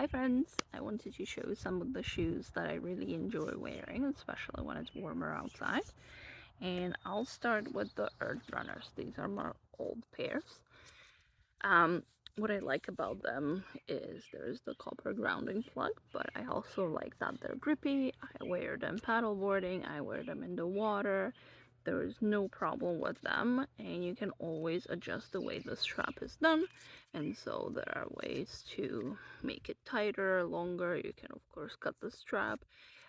Hi friends! I wanted to show some of the shoes that I really enjoy wearing, especially when it's warmer outside. And I'll start with the Earth Runners. These are my old pairs. What I like about them is there's the copper grounding plug, but I also like that they're grippy. I wear them paddleboarding, I wear them in the water. There is no problem with them, and you can always adjust the way the strap is done. And so there are ways to make it tighter, longer. You can of course cut the strap.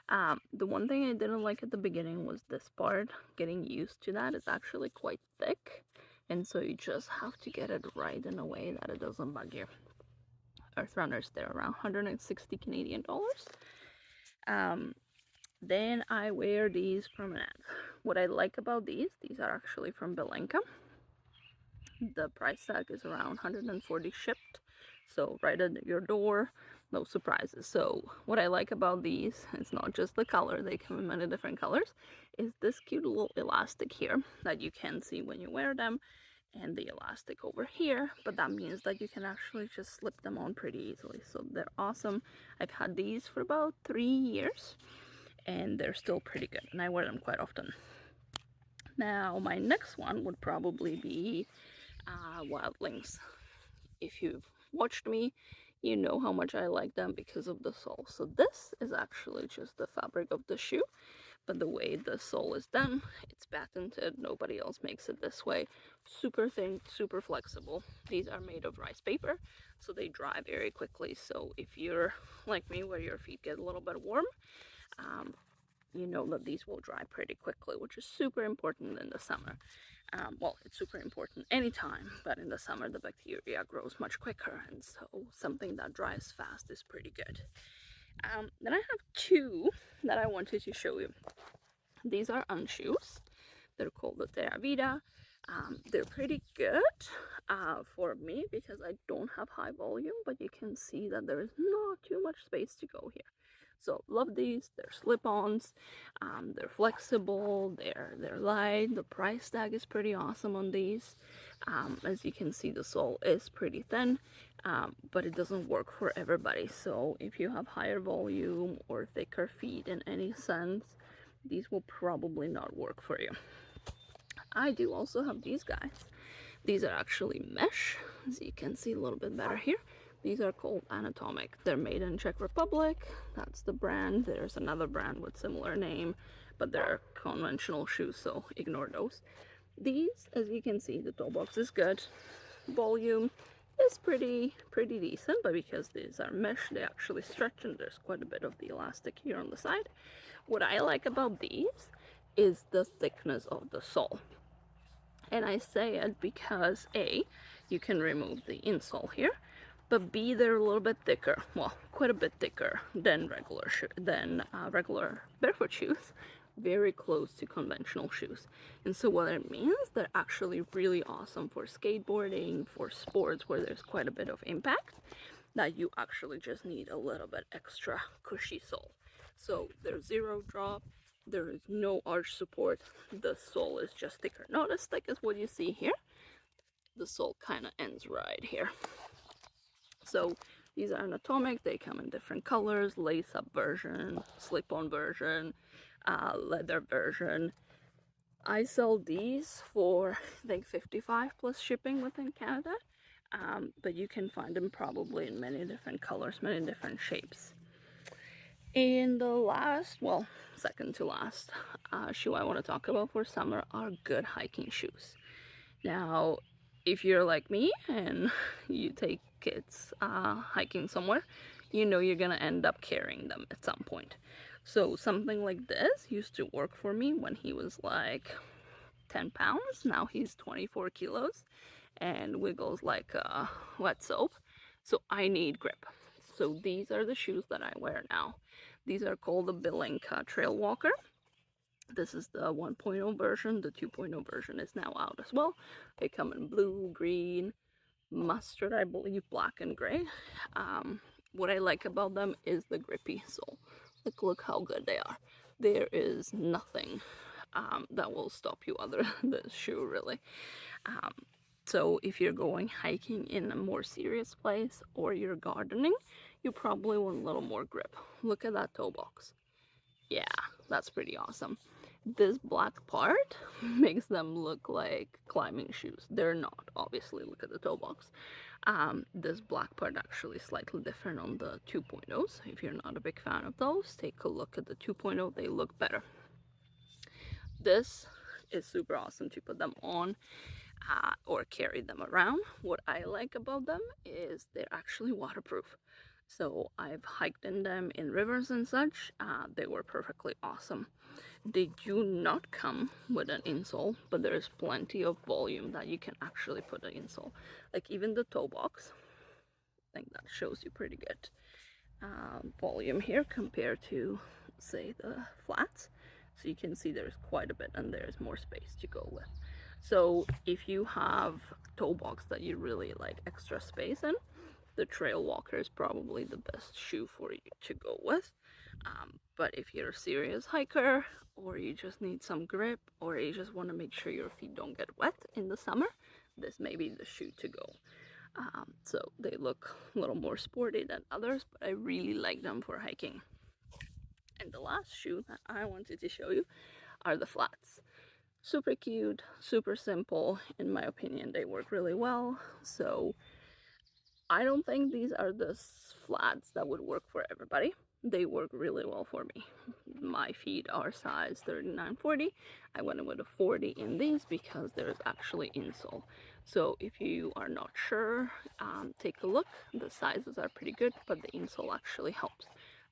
The one thing I didn't like at the beginning was this part. Getting used to that is actually quite thick, and so you just have to get it right in a way that it doesn't bug you. Earth Runners, they're around 160 Canadian dollars. Then I wear these permanent. What I like about these are actually from Belenka. The price tag is around 140 shipped, so right at your door, no surprises. So what I like about these, it's not just the color, they come in many different colors, is this cute little elastic here that you can see when you wear them, and the elastic over here, but that means that you can actually just slip them on pretty easily. So they're awesome. I've had these for about 3 years and they're still pretty good, and I wear them quite often. Now my next one would probably be Wildlings. If you've watched me, you know how much I like them because of the sole. So this is actually just the fabric of the shoe, but the way the sole is done, it's patented. Nobody else makes it this way. Super thin, super flexible. These are made of rice paper, so they dry very quickly. So if you're like me, where your feet get a little bit warm, you know that these will dry pretty quickly, which is super important in the summer. Well, it's super important anytime, but in the summer the bacteria grows much quicker, and so something that dries fast is pretty good. Then I have two that I wanted to show you. These are unshoes. They're called the Terra Vida. They're pretty good for me because I don't have high volume, but you can see that there is not too much space to go here. So love these. They're slip-ons. They're flexible. They're light. The price tag is pretty awesome on these. As you can see, the sole is pretty thin, but it doesn't work for everybody. So if you have higher volume or thicker feet in any sense, these will probably not work for you. I do also have these guys. These are actually mesh, as you can see a little bit better here. These are called Anatomic. They're made in Czech Republic. That's the brand. There's another brand with similar name, but they're conventional shoes, so ignore those. These, as you can see, the toe box is good. Volume is pretty decent, but because these are mesh, they actually stretch, and there's quite a bit of the elastic here on the side. What I like about these is the thickness of the sole. And I say it because A, you can remove the insole here, but B, they're a little bit thicker, well, quite a bit thicker than regular barefoot shoes, very close to conventional shoes. And so what it means, they're actually really awesome for skateboarding, for sports where there's quite a bit of impact, that you actually just need a little bit extra cushy sole. So they're zero drop. There is no arch support. The sole is just thicker. Not as thick as what you see here. The sole kind of ends right here. So these are Anatomic. They come in different colors: lace-up version, slip-on version, leather version. I sell these for, I think, $55 plus shipping within Canada. But you can find them probably in many different colors, many different shapes. And the last, well, second to last shoe I want to talk about for summer are good hiking shoes. Now, if you're like me and you take kids hiking somewhere, you know you're gonna end up carrying them at some point. So something like this used to work for me when he was like 10 pounds. Now he's 24 kilos and wiggles like wet soap. So I need grip. So these are the shoes that I wear now. These are called the Belenka Trail Walker. This is the 1.0 version. The 2.0 version is now out as well. They come in blue, green, mustard, I believe, black, and gray. What I like about them is the grippy sole. Look how good they are. There is nothing that will stop you other than this shoe, really. So if you're going hiking in a more serious place or you're gardening, you probably want a little more grip. Look at that toe box. Yeah, that's pretty awesome. This black part makes them look like climbing shoes. They're not, obviously. Look at the toe box. This black part actually is slightly different on the 2.0s. If you're not a big fan of those, take a look at the 2.0. They look better. This is super awesome to put them on or carry them around. What I like about them is they're actually waterproof. So I've hiked in them in rivers and such. They were perfectly awesome. They do not come with an insole, but there is plenty of volume that you can actually put an insole. Like even the toe box, I think that shows you pretty good volume here compared to, say, the flats. So you can see there's quite a bit and there's more space to go with. So if you have toe box that you really like extra space in, the Trail Walker is probably the best shoe for you to go with. But if you're a serious hiker, or you just need some grip, or you just want to make sure your feet don't get wet in the summer, this may be the shoe to go. So they look a little more sporty than others, but I really like them for hiking. And the last shoe that I wanted to show you are the flats. Super cute, super simple. In my opinion, they work really well. So I don't think these are the flats that would work for everybody. They work really well for me. My feet are size 39-40. I went with a 40 in these because there's actually insole. So if you are not sure, take a look. The sizes are pretty good, but the insole actually helps.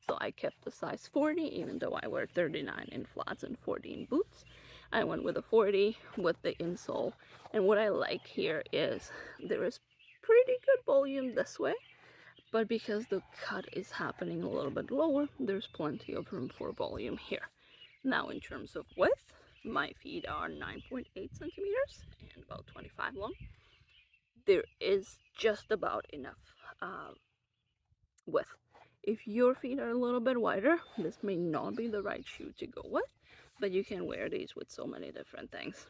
So I kept the size 40, even though I wear 39 in flats and 40 in boots. I went with a 40 with the insole. And what I like here is there is pretty good volume this way, but because the cut is happening a little bit lower, there's plenty of room for volume here. Now in terms of width, my feet are 9.8 centimeters and about 25 long. There is just about enough width. If your feet are a little bit wider, this may not be the right shoe to go with, but you can wear these with so many different things.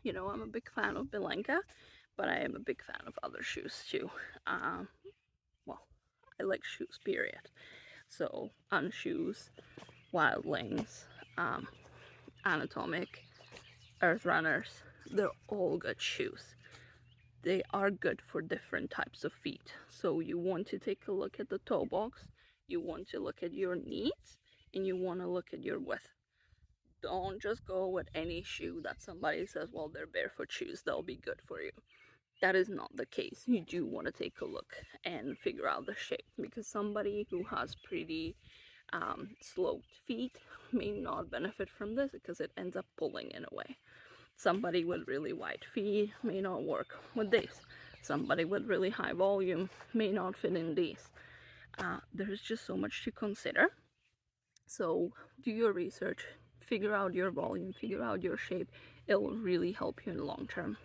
You know, I'm a big fan of Belenka, but I am a big fan of other shoes too. Well, I like shoes, period. So, Unshoes, Wildlings, Anatomic, Earth Runners, they're all good shoes. They are good for different types of feet. So, you want to take a look at the toe box, you want to look at your needs, and you want to look at your width. Don't just go with any shoe that somebody says, well, they're barefoot shoes, they'll be good for you. That is not the case. You do want to take a look and figure out the shape, because somebody who has pretty sloped feet may not benefit from this because it ends up pulling in a way. Somebody with really wide feet may not work with these. Somebody with really high volume may not fit in these. There's just so much to consider. So do your research, figure out your volume, figure out your shape. It will really help you in the long term.